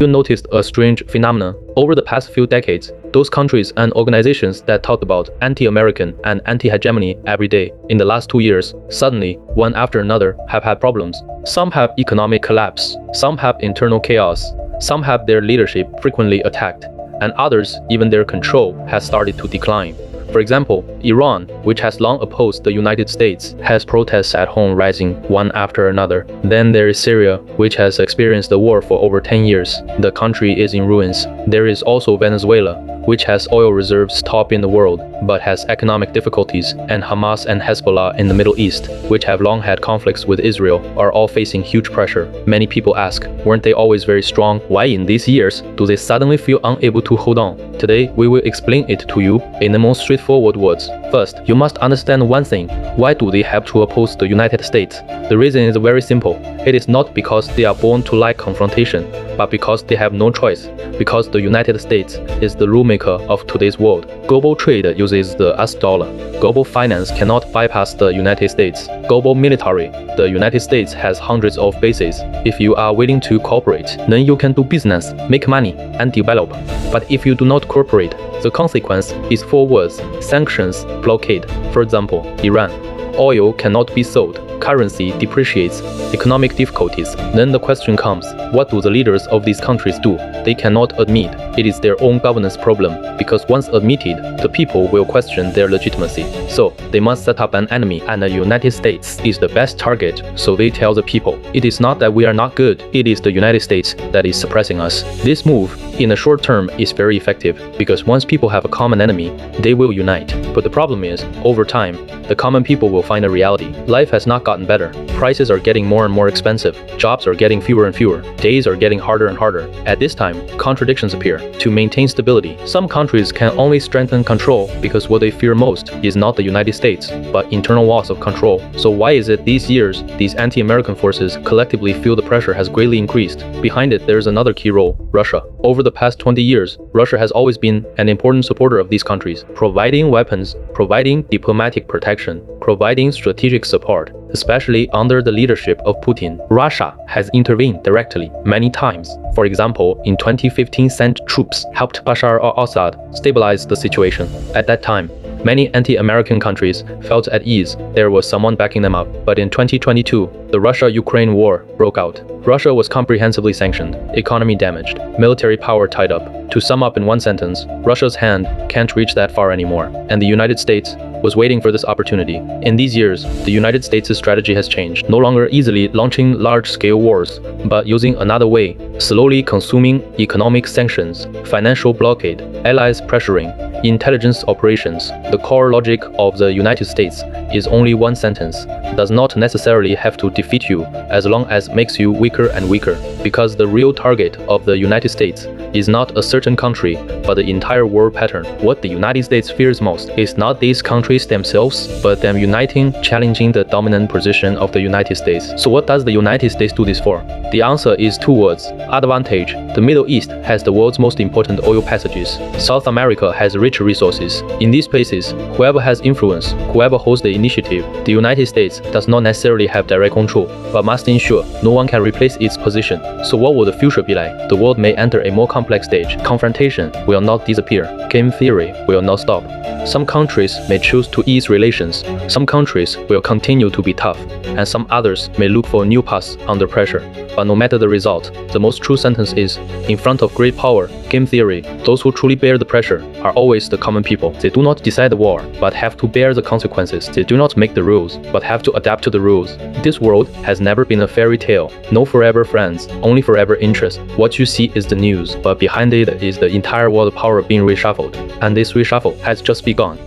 You noticed a strange phenomenon. Over the past few decades, those countries and organizations that talked about anti-American and anti-hegemony every day in the last 2 years, suddenly, one after another, have had problems. Some have economic collapse, some have internal chaos, some have their leadership frequently attacked, and others, even their control, has started to decline. For example, Iran, which has long opposed the United States, has protests at home rising one after another. Then there is Syria, which has experienced a war for over 10 years. The country is in ruins. There is also Venezuela, which has oil reserves top in the world, but has economic difficulties, and Hamas and Hezbollah in the Middle East, which have long had conflicts with Israel, are all facing huge pressure. Many people ask, weren't they always very strong? Why in these years do they suddenly feel unable to hold on? Today, we will explain it to you in the most straightforward words. First, you must understand one thing. Why do they have to oppose the United States? The reason is very simple. It is not because they are born to like confrontation, but because they have no choice. Because the United States is the rule maker of today's world. Global trade uses the US dollar. Global finance cannot bypass the United States. Global military. The United States has hundreds of bases. If you are willing to cooperate, then you can do business, make money, and develop. But if you do not cooperate, the consequence is 4 words: sanctions, blockade. For example, Iran. Oil cannot be sold, currency depreciates, economic difficulties. Then the question comes, what do the leaders of these countries do? They cannot admit it is their own governance problem, because once admitted, the people will question their legitimacy. So they must set up an enemy, and the United States is the best target. So they tell the people, it is not that we are not good, it is the United States that is suppressing us. This move, in the short term, is very effective, because once people have a common enemy, they will unite. But the problem is, over time, the common people will find a reality. Life has not gotten better. Prices are getting more and more expensive. Jobs are getting fewer and fewer. Days are getting harder and harder. At this time, contradictions appear. To maintain stability, some countries can only strengthen control because what they fear most is not the United States, but internal walls of control. So why is it these years, these anti-American forces collectively feel the pressure has greatly increased? Behind it, there is another key role: Russia. Over the past 20 years, Russia has always been an important supporter of these countries, providing weapons, providing diplomatic protection, providing strategic support, especially under the leadership of Putin. Russia has intervened directly many times. For example, in 2015 sent troops helped Bashar al-Assad stabilize the situation. At that time, many anti-American countries felt at ease there was someone backing them up. But in 2022, the Russia-Ukraine war broke out. Russia was comprehensively sanctioned, economy damaged, military power tied up. To sum up in one sentence, Russia's hand can't reach that far anymore, and the United States was waiting for this opportunity. In these years, the United States' strategy has changed, no longer easily launching large-scale wars, but using another way, slowly consuming economic sanctions, financial blockade, allies pressuring, intelligence operations. The core logic of the United States is only one sentence: does not necessarily have to defeat you as long as makes you weaker and weaker, because the real target of the United States is not a certain country, but the entire world pattern. What the United States fears most is not these countries themselves, but them uniting, challenging the dominant position of the United States. So what does the United States do this for? The answer is 2 words: advantage. The Middle East has the world's most important oil passages. South America has rich resources. In these places, whoever has influence, whoever holds the initiative, the United States does not necessarily have direct control, but must ensure no one can replace its position. So what will the future be like? The world may enter a more complex stage. Confrontation will not disappear. Game theory will not stop. Some countries may choose to ease relations. Some countries will continue to be tough, and some others may look for new paths under pressure. But no matter the result, the most true sentence is, in front of great power, game theory, those who truly bear the pressure are always the common people. They do not decide the war, but have to bear the consequences. They do not make the rules, but have to adapt to the rules. This world has never been a fairy tale. No forever friends, only forever interest. What you see is the news, but behind it is the entire world power being reshuffled. And this reshuffle has just begun.